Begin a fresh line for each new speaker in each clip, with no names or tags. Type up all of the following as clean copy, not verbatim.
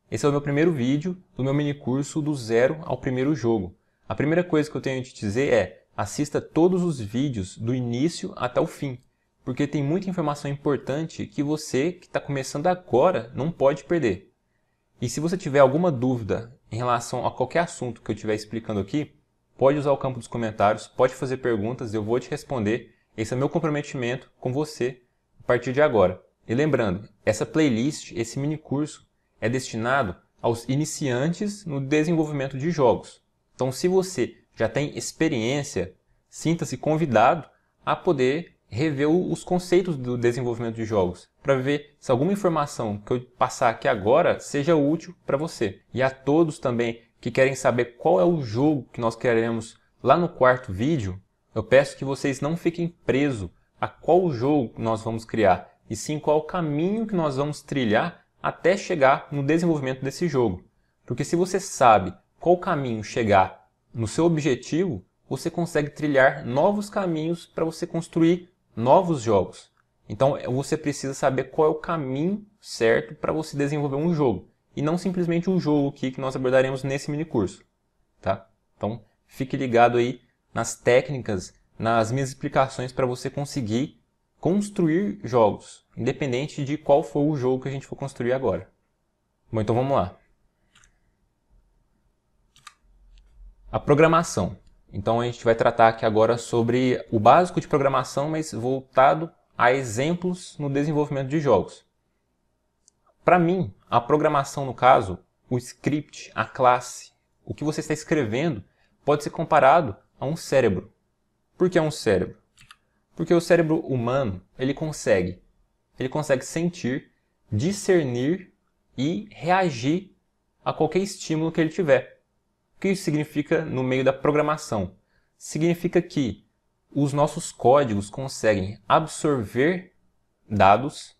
Esse é o meu primeiro vídeo do meu minicurso do zero ao primeiro jogo. A primeira coisa que eu tenho a te dizer é: assista todos os vídeos do início até o fim, porque tem muita informação importante que você que está começando agora não pode perder. E se você tiver alguma dúvida em relação a qualquer assunto que eu estiver explicando aqui, pode usar o campo dos comentários, pode fazer perguntas, eu vou te responder. Esse é meu comprometimento com você a partir de agora. E lembrando, essa playlist, esse minicurso, é destinado aos iniciantes no desenvolvimento de jogos. Então, se você já tem experiência, sinta-se convidado a poder rever os conceitos do desenvolvimento de jogos, para ver se alguma informação que eu passar aqui agora seja útil para você. E a todos também que querem saber qual é o jogo que nós queremos lá no quarto vídeo, eu peço que vocês não fiquem presos a qual jogo nós vamos criar, e sim qual o caminho que nós vamos trilhar até chegar no desenvolvimento desse jogo. Porque se você sabe qual caminho chegar no seu objetivo, você consegue trilhar novos caminhos para você construir novos jogos. Então você precisa saber qual é o caminho certo para você desenvolver um jogo, e não simplesmente um jogo aqui que nós abordaremos nesse minicurso. Tá? Então fique ligado aí nas técnicas, nas minhas explicações para você conseguir construir jogos, independente de qual for o jogo que a gente for construir agora. Bom, então vamos lá. A programação. Então a gente vai tratar aqui agora sobre o básico de programação, mas voltado a exemplos no desenvolvimento de jogos. Para mim, a programação, no caso, o script, a classe, o que você está escrevendo, pode ser comparado a um cérebro. Por que é um cérebro? Porque o cérebro humano, ele consegue sentir, discernir e reagir a qualquer estímulo que ele tiver. O que isso significa no meio da programação? Significa que os nossos códigos conseguem absorver dados,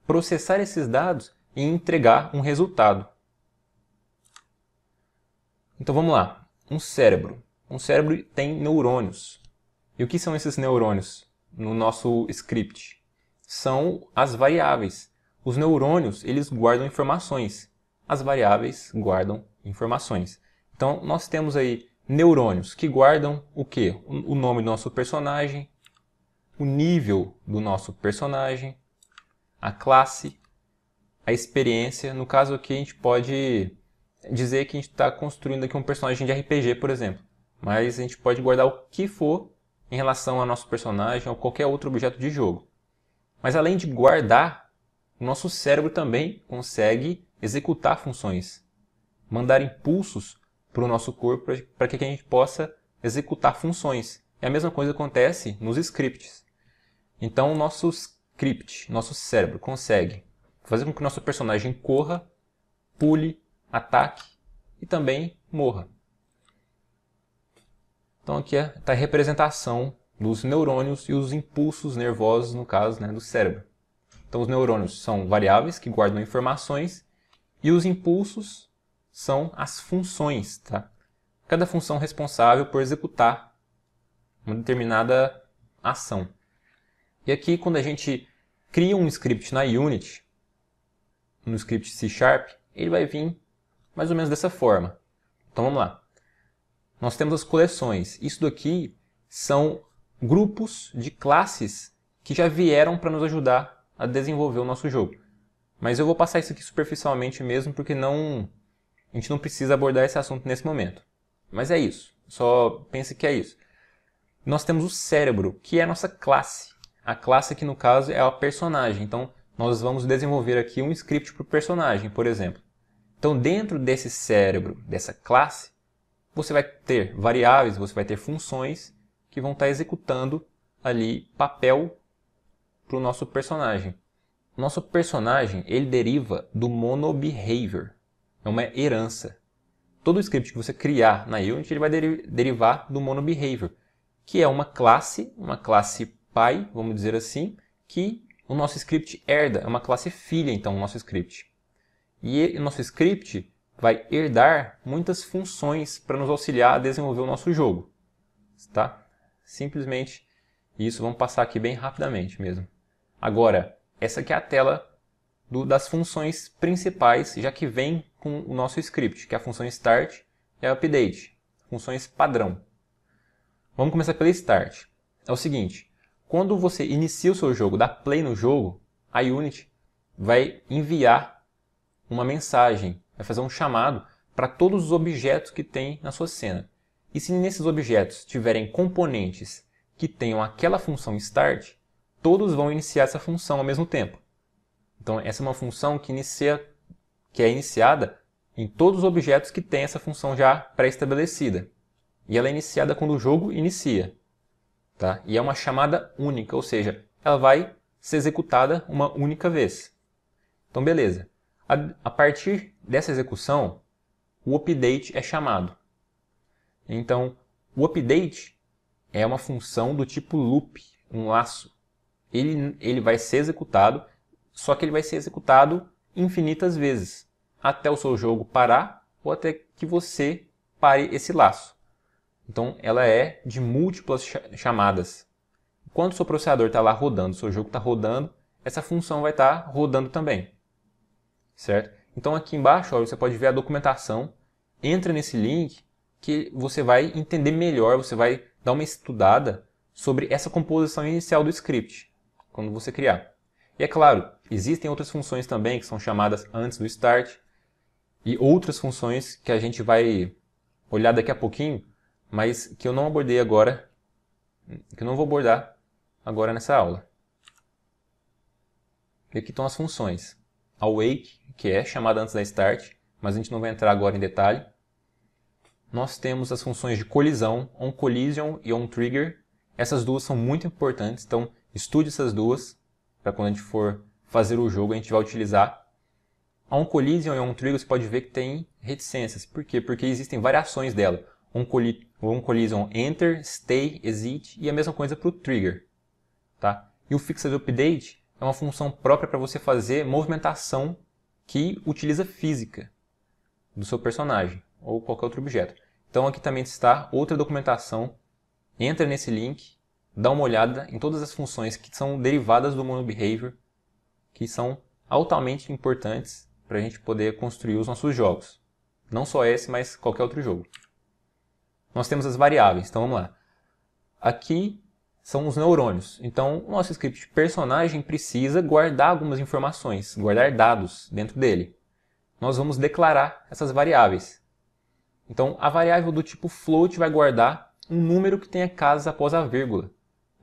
processar esses dados e entregar um resultado. Então vamos lá. Um cérebro. Um cérebro tem neurônios. E o que são esses neurônios no nosso script? São as variáveis. Os neurônios, eles guardam informações. As variáveis guardam informações. Então, nós temos aí neurônios que guardam o quê? O nome do nosso personagem, o nível do nosso personagem, a classe, a experiência. No caso aqui, a gente pode dizer que a gente está construindo aqui um personagem de RPG, por exemplo. Mas a gente pode guardar o que for em relação ao nosso personagem ou qualquer outro objeto de jogo. Mas além de guardar, o nosso cérebro também consegue executar funções, mandar impulsos para o nosso corpo para que a gente possa executar funções. E a mesma coisa acontece nos scripts. Então o nosso script, nosso cérebro, consegue fazer com que o nosso personagem corra, pule, ataque e também morra. Então aqui está a representação dos neurônios e os impulsos nervosos, no caso, do cérebro. Então os neurônios são variáveis que guardam informações e os impulsos são as funções. Tá? Cada função responsável por executar uma determinada ação. E aqui quando a gente cria um script na Unity, no script C#, ele vai vir mais ou menos dessa forma. Então vamos lá. Nós temos as coleções. Isso daqui são grupos de classes que já vieram para nos ajudar a desenvolver o nosso jogo. Mas eu vou passar isso aqui superficialmente mesmo, porque a gente não precisa abordar esse assunto nesse momento. Mas é isso. Só pense que é isso. Nós temos o cérebro, que é a nossa classe. A classe aqui no caso é a personagem. Então nós vamos desenvolver aqui um script para o personagem, por exemplo. Então dentro desse cérebro, dessa classe, você vai ter variáveis, você vai ter funções que vão estar executando ali papel para o nosso personagem. O nosso personagem, ele deriva do monobehavior. É uma herança. Todo script que você criar na Unity, ele vai derivar do monobehavior, que é uma classe pai, vamos dizer assim, que o nosso script herda. É uma classe filha, então, o nosso script. E o nosso script vai herdar muitas funções para nos auxiliar a desenvolver o nosso jogo. Tá? Simplesmente isso, vamos passar aqui bem rapidamente mesmo. Agora, essa aqui é a tela das funções principais, já que vem com o nosso script, que é a função start e a update, funções padrão. Vamos começar pela start. É o seguinte, quando você inicia o seu jogo, dá play no jogo, a Unity vai enviar uma mensagem, vai fazer um chamado para todos os objetos que tem na sua cena. E se nesses objetos tiverem componentes que tenham aquela função start, todos vão iniciar essa função ao mesmo tempo. Então essa é uma função que é iniciada em todos os objetos que têm essa função já pré-estabelecida. E ela é iniciada quando o jogo inicia. Tá? E é uma chamada única, ou seja, ela vai ser executada uma única vez. Então beleza. A partir dessa execução, o update é chamado. Então, o update é uma função do tipo loop, um laço. Ele vai ser executado, só que ele vai ser executado infinitas vezes, até o seu jogo parar ou até que você pare esse laço. Então, ela é de múltiplas chamadas. Enquanto o seu processador está lá rodando, o seu jogo está rodando, essa função vai estar rodando também. Certo? Então, aqui embaixo, ó, você pode ver a documentação. Entra nesse link que você vai entender melhor, você vai dar uma estudada sobre essa composição inicial do script, quando você criar. E é claro, existem outras funções também que são chamadas antes do start, e outras funções que a gente vai olhar daqui a pouquinho, mas que eu não abordei agora, que eu não vou abordar agora nessa aula. E aqui estão as funções. A wake, que é chamada antes da start, mas a gente não vai entrar agora em detalhe. Nós temos as funções de colisão, onCollision e onTrigger. Essas duas são muito importantes, então estude essas duas, para quando a gente for fazer o jogo a gente vai utilizar. A onCollision e onTrigger você pode ver que tem reticências. Por quê? Porque existem variações dela. OnCollision Enter, Stay, Exit e a mesma coisa para o Trigger. Tá? E o Fixed Update é uma função própria para você fazer movimentação que utiliza física do seu personagem ou qualquer outro objeto. Então aqui também está outra documentação. Entra nesse link, dá uma olhada em todas as funções que são derivadas do MonoBehavior, que são altamente importantes para a gente poder construir os nossos jogos. Não só esse, mas qualquer outro jogo. Nós temos as variáveis, então vamos lá. Aqui são os neurônios. Então o nosso script personagem precisa guardar algumas informações, guardar dados dentro dele. Nós vamos declarar essas variáveis. Então a variável do tipo float vai guardar um número que tenha casas após a vírgula,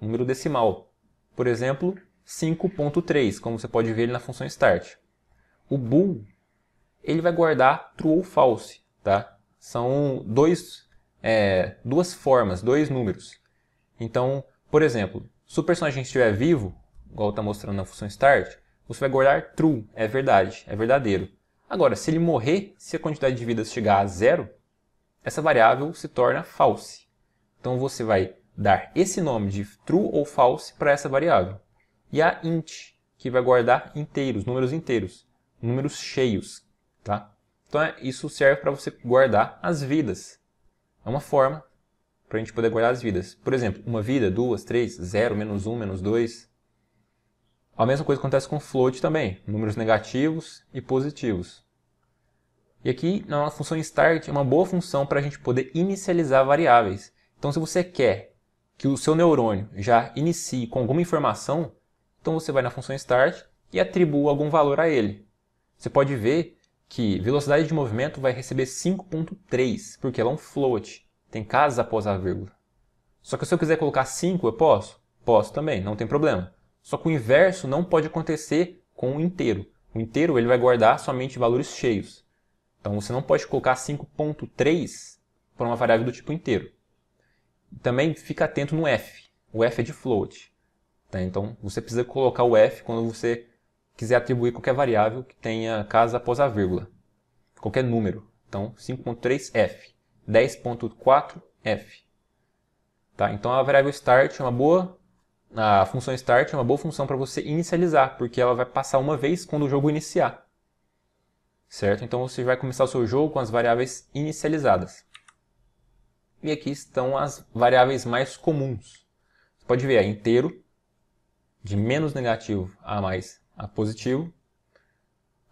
um número decimal. Por exemplo, 5.3, como você pode ver ele na função start. O bool, ele vai guardar true ou false. Tá? São duas formas, dois números. Então, por exemplo, se o personagem estiver vivo, igual está mostrando na função start, você vai guardar true, é verdade, é verdadeiro. Agora, se ele morrer, se a quantidade de vidas chegar a 0, essa variável se torna false. Então você vai dar esse nome de true ou false para essa variável. E a int, que vai guardar inteiros, números cheios. Tá? Então isso serve para você guardar as vidas. É uma forma para a gente poder guardar as vidas. Por exemplo, uma vida, 2, 3, 0, -1, -2. A mesma coisa acontece com float também, números negativos e positivos. E aqui na função start é uma boa função para a gente poder inicializar variáveis. Então se você quer que o seu neurônio já inicie com alguma informação, então você vai na função start e atribua algum valor a ele. Você pode ver que velocidade de movimento vai receber 5.3, porque ela é um float, tem casas após a vírgula. Só que se eu quiser colocar 5, eu posso? Posso também, não tem problema. Só que o inverso não pode acontecer com o inteiro. O inteiro ele vai guardar somente valores cheios. Então você não pode colocar 5.3 para uma variável do tipo inteiro. Também fica atento no f. O f é de float. Tá? Então você precisa colocar o f quando você quiser atribuir qualquer variável que tenha casa após a vírgula. Qualquer número. Então 5.3f, 10.4f. Tá? Então a variável start é uma boa... A função start é uma boa função para você inicializar, porque ela vai passar uma vez quando o jogo iniciar. Certo? Então você vai começar o seu jogo com as variáveis inicializadas. E aqui estão as variáveis mais comuns. Você pode ver, é inteiro, de menos negativo a mais a positivo.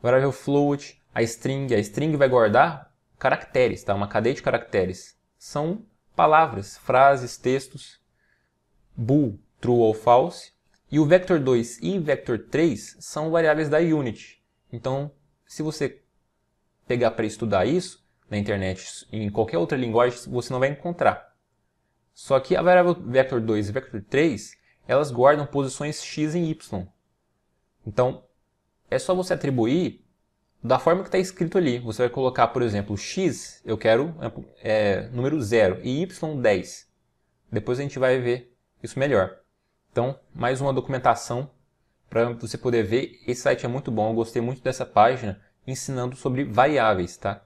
Variável float, a string vai guardar caracteres, tá? Uma cadeia de caracteres. São palavras, frases, textos. Bool, true ou false. E o vector2 e vector3 são variáveis da Unity. Então, se você pegar para estudar isso na internet, em qualquer outra linguagem, você não vai encontrar. Só que a variável vector2 e vector3, elas guardam posições x e y. Então, é só você atribuir da forma que está escrito ali. Você vai colocar, por exemplo, x, eu quero número 0 e y 10. Depois a gente vai ver isso melhor. Então, mais uma documentação para você poder ver. Esse site é muito bom, eu gostei muito dessa página ensinando sobre variáveis, tá?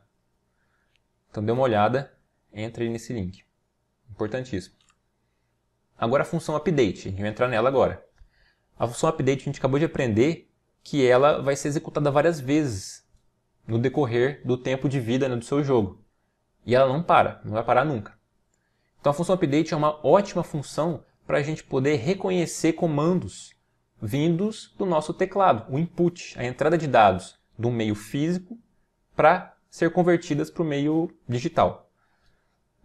Então dê uma olhada, entre aí nesse link. Importantíssimo. Agora a função update, a gente vai entrar nela agora. A função update a gente acabou de aprender que ela vai ser executada várias vezes no decorrer do tempo de vida, né, do seu jogo. E ela não para, não vai parar nunca. Então a função update é uma ótima função para a gente poder reconhecer comandos vindos do nosso teclado, o input, a entrada de dados do meio físico para ser convertidas para o meio digital.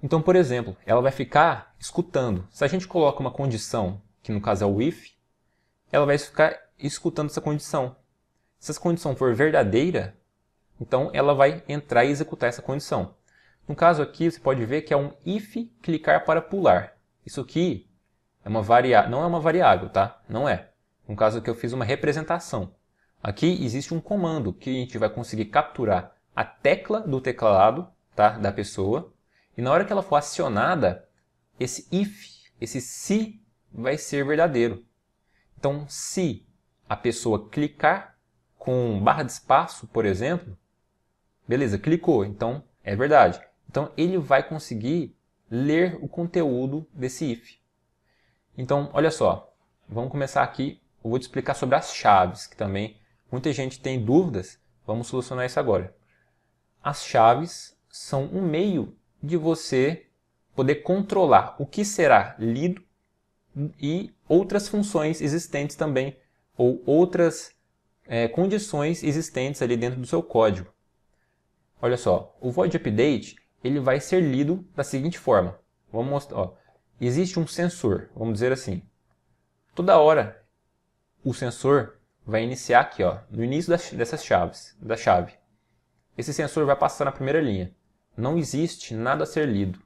Então, por exemplo, ela vai ficar escutando. Se a gente coloca uma condição, que no caso é o if, ela vai ficar escutando essa condição. Se essa condição for verdadeira, então ela vai entrar e executar essa condição. No caso aqui, você pode ver que é um if clicar para pular. Isso aqui é uma variável, não é uma variável, tá? Não é. No caso aqui eu fiz uma representação. Aqui existe um comando que a gente vai conseguir capturar a tecla do teclado, tá? Da pessoa. E na hora que ela for acionada, esse if, esse se, vai ser verdadeiro. Então, se a pessoa clicar com barra de espaço, por exemplo, beleza, clicou, então é verdade. Então, ele vai conseguir ler o conteúdo desse if. Então, olha só, vamos começar aqui, eu vou te explicar sobre as chaves, que também muita gente tem dúvidas, vamos solucionar isso agora. As chaves são um meio de você poder controlar o que será lido e outras funções existentes também, ou outras condições existentes ali dentro do seu código. Olha só, o void update ele vai ser lido da seguinte forma. Vamos mostrar, ó. Existe um sensor, vamos dizer assim. Toda hora o sensor vai iniciar aqui, ó, no início dessas chaves, da chave. Esse sensor vai passar na primeira linha. Não existe nada a ser lido.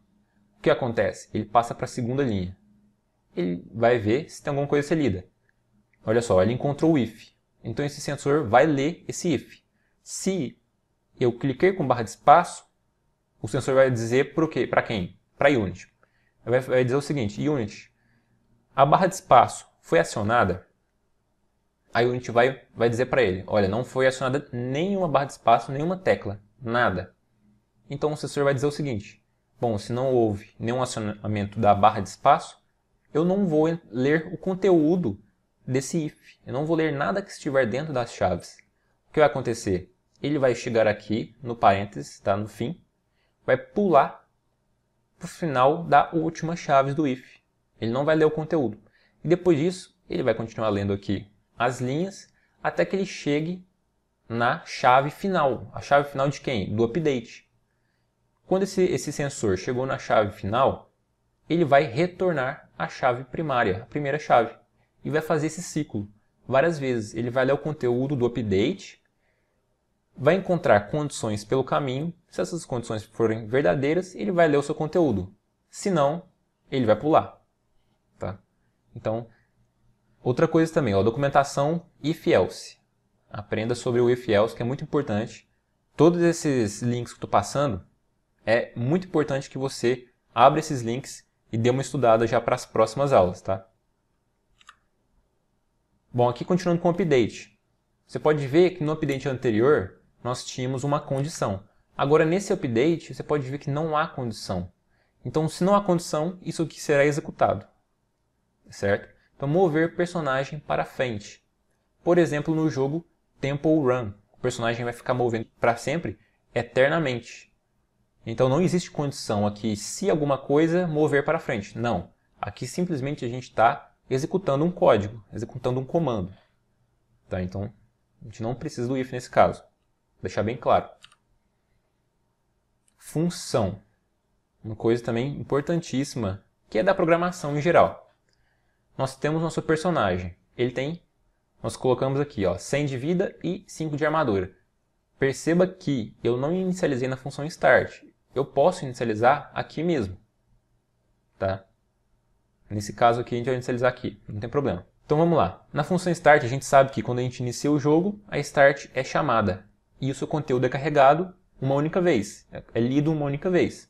O que acontece? Ele passa para a segunda linha. Ele vai ver se tem alguma coisa a ser lida. Olha só, ele encontrou o if. Então esse sensor vai ler esse if. Se eu cliquei com barra de espaço, o sensor vai dizer para quem? Para a Unity. Vai dizer o seguinte, Unity, a barra de espaço foi acionada? A Unity vai dizer para ele, olha, não foi acionada nenhuma barra de espaço, nenhuma tecla, nada. Então o sensor vai dizer o seguinte, bom, se não houve nenhum acionamento da barra de espaço, eu não vou ler o conteúdo desse if. Eu não vou ler nada que estiver dentro das chaves. O que vai acontecer? Ele vai chegar aqui no parênteses, tá, no fim, vai pular para o final da última chave do if. Ele não vai ler o conteúdo. E depois disso, ele vai continuar lendo aqui as linhas até que ele chegue na chave final. A chave final de quem? Do update. Quando esse sensor chegou na chave final, ele vai retornar à chave primária, a primeira chave. E vai fazer esse ciclo várias vezes. Ele vai ler o conteúdo do update, vai encontrar condições pelo caminho. Se essas condições forem verdadeiras, ele vai ler o seu conteúdo. Se não, ele vai pular. Tá? Então, outra coisa também, ó, documentação if-else. Aprenda sobre o if-else, que é muito importante. Todos esses links que eu estou passando, é muito importante que você abra esses links e dê uma estudada já para as próximas aulas. Tá? Bom, aqui continuando com o update. Você pode ver que no update anterior, nós tínhamos uma condição. Agora, nesse update, você pode ver que não há condição. Então, se não há condição, isso aqui será executado. Certo? Então, mover personagem para frente. Por exemplo, no jogo Temple Run. O personagem vai ficar movendo para sempre, eternamente. Então, não existe condição aqui, se alguma coisa, mover para frente. Não. Aqui, simplesmente, a gente está executando um código, executando um comando. Tá? Então, a gente não precisa do if nesse caso. deixar bem claro. Função. Uma coisa também importantíssima, que é da programação em geral. Nós temos nosso personagem. Nós colocamos aqui, 100 de vida e 5 de armadura. Perceba que eu não inicializei na função start. Eu posso inicializar aqui mesmo. Tá? Nesse caso aqui, a gente vai inicializar aqui. Não tem problema. Então vamos lá. Na função start, a gente sabe que quando a gente inicia o jogo, a start é chamada. E o seu conteúdo é carregado uma única vez. É lido uma única vez.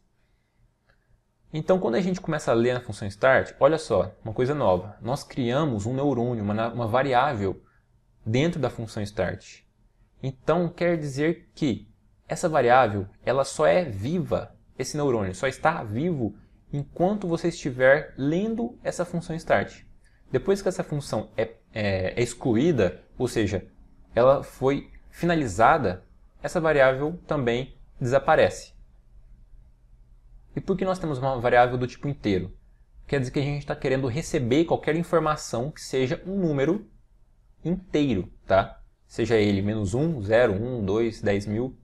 Então, quando a gente começa a ler na função start, olha só, uma coisa nova. Nós criamos um neurônio, uma variável, dentro da função start. Então, quer dizer que essa variável, ela só é viva, esse neurônio só está vivo enquanto você estiver lendo essa função start. Depois que essa função é excluída, ou seja, ela foi finalizada, essa variável também desaparece. E por que nós temos uma variável do tipo inteiro? Quer dizer que a gente está querendo receber qualquer informação que seja um número inteiro, tá? Seja ele menos 1, 0, 1, 2, 10 mil,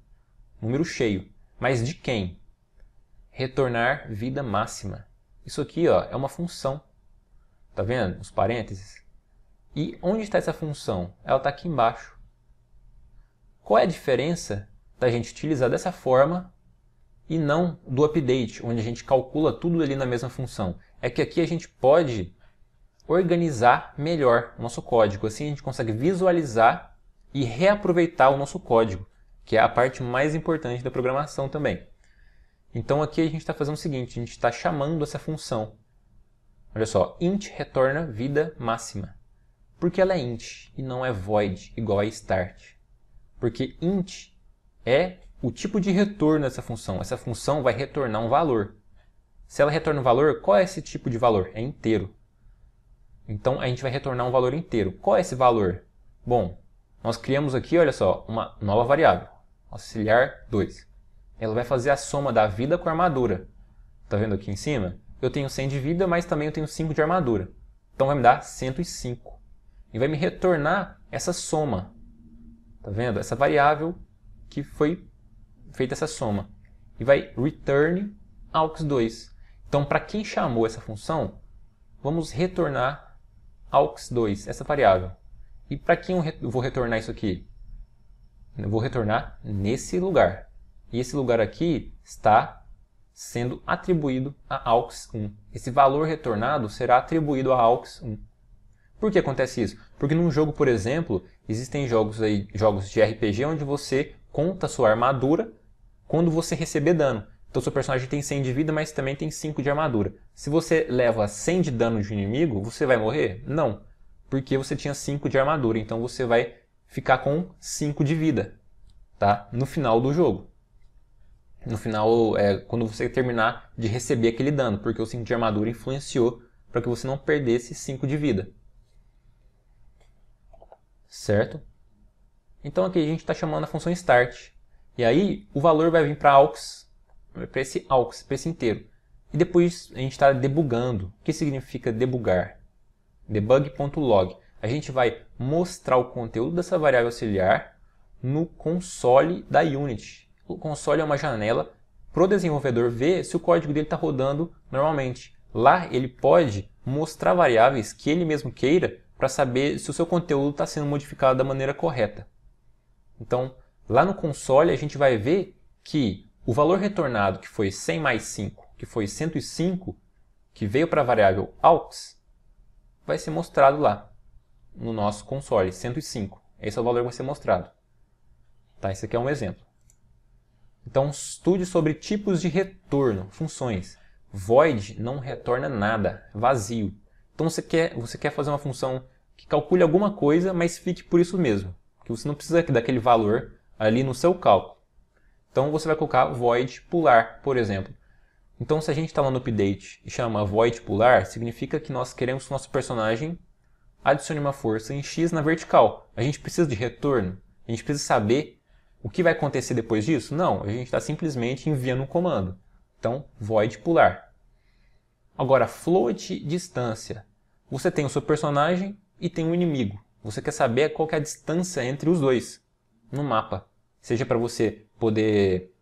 número cheio. Mas de quem? Retornar vida máxima. Isso aqui é uma função. Tá vendo? Os parênteses. E onde está essa função? Ela está aqui embaixo. Qual é a diferença da gente utilizar dessa forma e não do update, onde a gente calcula tudo ali na mesma função? É que aqui a gente pode organizar melhor o nosso código. Assim a gente consegue visualizar e reaproveitar o nosso código, que é a parte mais importante da programação também. Então aqui a gente está fazendo o seguinte, a gente está chamando essa função. Olha só, int retorna vida máxima. Por que ela é int e não é void, igual a start? Porque int é o tipo de retorno dessa função. Essa função vai retornar um valor. Se ela retorna um valor, qual é esse tipo de valor? É inteiro. Então a gente vai retornar um valor inteiro. Qual é esse valor? Bom, nós criamos aqui, olha só, uma nova variável, auxiliar 2. Ela vai fazer a soma da vida com a armadura. Está vendo aqui em cima? Eu tenho 100 de vida, mas também eu tenho 5 de armadura. Então vai me dar 105. E vai me retornar essa soma. Está vendo? Essa variável que foi feita essa soma. E vai return aux2. Então, para quem chamou essa função, vamos retornar aux2, essa variável. E para quem eu vou retornar isso aqui? Eu vou retornar nesse lugar. E esse lugar aqui está sendo atribuído a aux1. Esse valor retornado será atribuído a aux1. Por que acontece isso? Porque num jogo, por exemplo, existem jogos de RPG onde você conta sua armadura quando você receber dano. Então seu personagem tem 100 de vida, mas também tem 5 de armadura. Se você leva 100 de dano de inimigo, você vai morrer? Não, porque você tinha 5 de armadura, então você vai ficar com 5 de vida, tá? No final do jogo. No final, quando você terminar de receber aquele dano, porque o 5 de armadura influenciou para que você não perdesse 5 de vida. Certo? Então aqui a gente está chamando a função start. E aí o valor vai vir para aux, para esse inteiro. E depois a gente está debugando. O que significa debugar? Debug.log. A gente vai mostrar o conteúdo dessa variável auxiliar no console da Unity. O console é uma janela para o desenvolvedor ver se o código dele está rodando normalmente. Lá ele pode mostrar variáveis que ele mesmo queira para saber se o seu conteúdo está sendo modificado da maneira correta. Então, lá no console a gente vai ver que o valor retornado, que foi 100 mais 5, que foi 105, que veio para a variável aux, vai ser mostrado lá no nosso console, 105. Esse é o valor que vai ser mostrado. Tá, esse aqui é um exemplo. Então, estude sobre tipos de retorno, funções. Void não retorna nada, vazio. Então você quer fazer uma função que calcule alguma coisa, mas fique por isso mesmo. Que você não precisa daquele valor ali no seu cálculo. Então você vai colocar void pular, por exemplo. Então se a gente está lá no update e chama void pular, significa que nós queremos que o nosso personagem adicione uma força em X na vertical. A gente precisa de retorno? A gente precisa saber o que vai acontecer depois disso? Não, a gente está simplesmente enviando um comando. Então, void pular. Agora, float distância. Você tem o seu personagem e tem um inimigo. Você quer saber qual que é a distância entre os dois no mapa. seja para você poder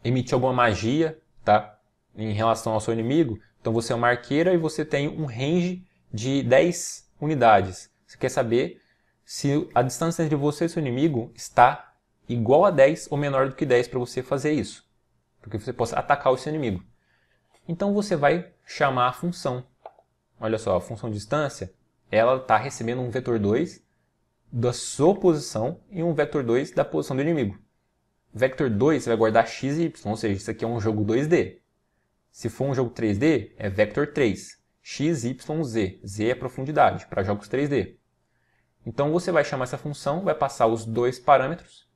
emitir alguma magia, tá? Em relação ao seu inimigo. Então você é uma arqueira e você tem um range de 10 unidades. Você quer saber se a distância entre você e seu inimigo está igual a 10 ou menor do que 10 para você fazer isso. Para que você possa atacar o seu inimigo. Então você vai chamar a função. Olha só, a função distância, ela está recebendo um vetor 2 da sua posição e um vetor 2 da posição do inimigo. Vector 2 você vai guardar x e y, ou seja, isso aqui é um jogo 2D. Se for um jogo 3D, é vector 3, x, y, z. Z é profundidade, para jogos 3D. Então você vai chamar essa função, vai passar os dois parâmetros,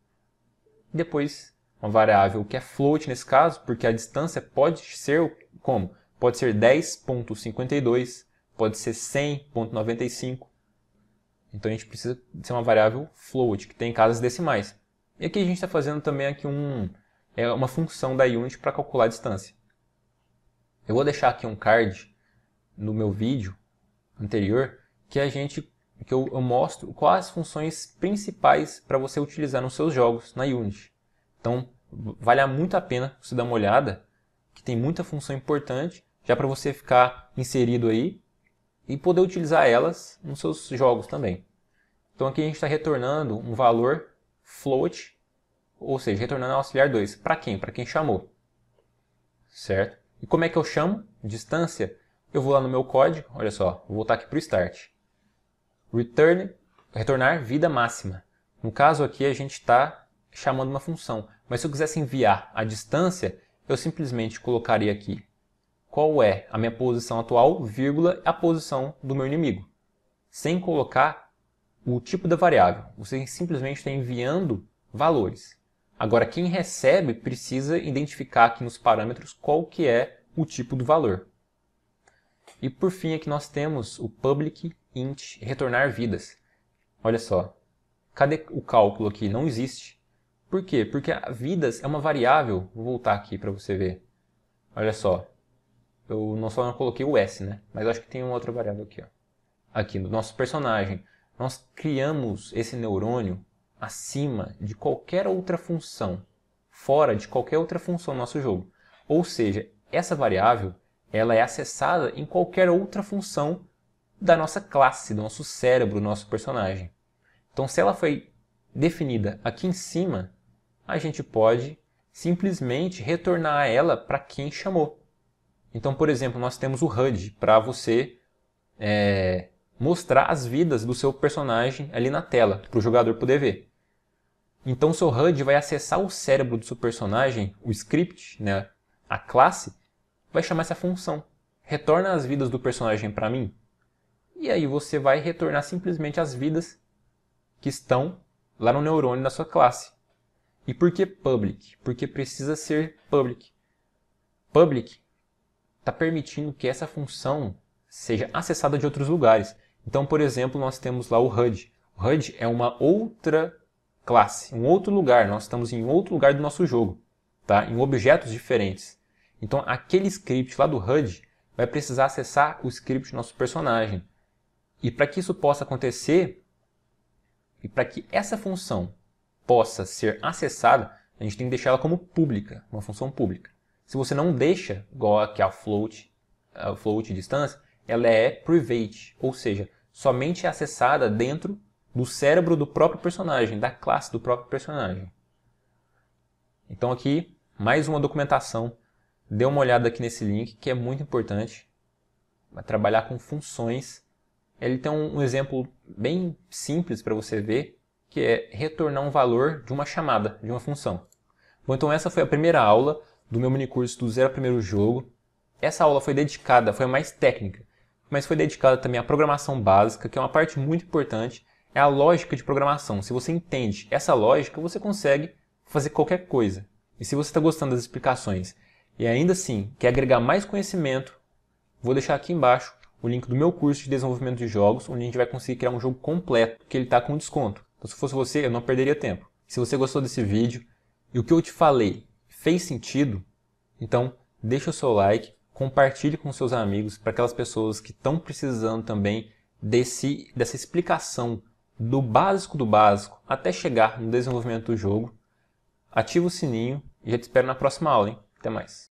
depois uma variável que é float nesse caso, porque a distância pode ser como? Pode ser 10.52, pode ser 100.95. Então a gente precisa ser uma variável float, que tem casas decimais. E aqui a gente está fazendo também aqui uma função da Unity para calcular a distância. Eu vou deixar aqui um card no meu vídeo anterior que eu mostro quais as funções principais para você utilizar nos seus jogos na Unity. Então vale muito a pena você dar uma olhada, que tem muita função importante já para você ficar inserido aí e poder utilizar elas nos seus jogos também. Então aqui a gente está retornando um valor float, ou seja, retornando auxiliar 2. Para quem? Para quem chamou. Certo? E como é que eu chamo? Distância. Eu vou lá no meu código, olha só, vou voltar aqui para o start. Retornar vida máxima. No caso aqui a gente está chamando uma função. Mas se eu quisesse enviar a distância, eu simplesmente colocaria aqui qual é a minha posição atual, vírgula, a posição do meu inimigo. Sem colocar o tipo da variável. Você simplesmente está enviando valores. Agora, quem recebe precisa identificar aqui nos parâmetros qual que é o tipo do valor. E por fim, aqui nós temos o public int retornar vidas. Olha só, cadê o cálculo aqui? Não existe. Por quê? Porque vidas é uma variável. Vou voltar aqui para você ver. Olha só, eu não coloquei o S, né? Mas acho que tem uma outra variável aqui. Ó. Aqui no nosso personagem, nós criamos esse neurônio acima de qualquer outra função, fora de qualquer outra função no nosso jogo. Ou seja, essa variável ela é acessada em qualquer outra função da nossa classe, do nosso cérebro, do nosso personagem. Então, se ela foi definida aqui em cima, a gente pode simplesmente retornar ela para quem chamou. Então, por exemplo, nós temos o HUD para você mostrar as vidas do seu personagem ali na tela, para o jogador poder ver. Então o seu HUD vai acessar o cérebro do seu personagem, o script, né, a classe, vai chamar essa função. Retorna as vidas do personagem para mim. E aí você vai retornar simplesmente as vidas que estão lá no neurônio da sua classe. E por que public? Porque precisa ser public. Public está permitindo que essa função seja acessada de outros lugares. Então, por exemplo, nós temos lá o HUD. O HUD é uma outra classe, um outro lugar. Nós estamos em outro lugar do nosso jogo, tá? Em objetos diferentes. Então, aquele script lá do HUD vai precisar acessar o script do nosso personagem. E para que isso possa acontecer, e para que essa função possa ser acessada, a gente tem que deixar ela como pública, uma função pública. Se você não deixa, igual aqui a float distância, ela é private, ou seja, somente é acessada dentro do cérebro do próprio personagem, da classe do próprio personagem. Então aqui, mais uma documentação. Dê uma olhada aqui nesse link, que é muito importante. Vai trabalhar com funções. Ele tem um exemplo bem simples para você ver, que é retornar um valor de uma chamada, de uma função. Bom, então essa foi a primeira aula do meu minicurso do Zero ao Primeiro Jogo. Essa aula foi a mais técnica, mas foi dedicada também à programação básica, que é uma parte muito importante, é a lógica de programação. Se você entende essa lógica, você consegue fazer qualquer coisa. E se você está gostando das explicações e ainda assim quer agregar mais conhecimento, vou deixar aqui embaixo o link do meu curso de desenvolvimento de jogos, onde a gente vai conseguir criar um jogo completo, que ele está com desconto. Então, se fosse você, eu não perderia tempo. Se você gostou desse vídeo e o que eu te falei fez sentido, então deixa o seu like, compartilhe com seus amigos, para aquelas pessoas que estão precisando também dessa explicação do básico até chegar no desenvolvimento do jogo. Ativa o sininho e já te espero na próxima aula, hein? Até mais!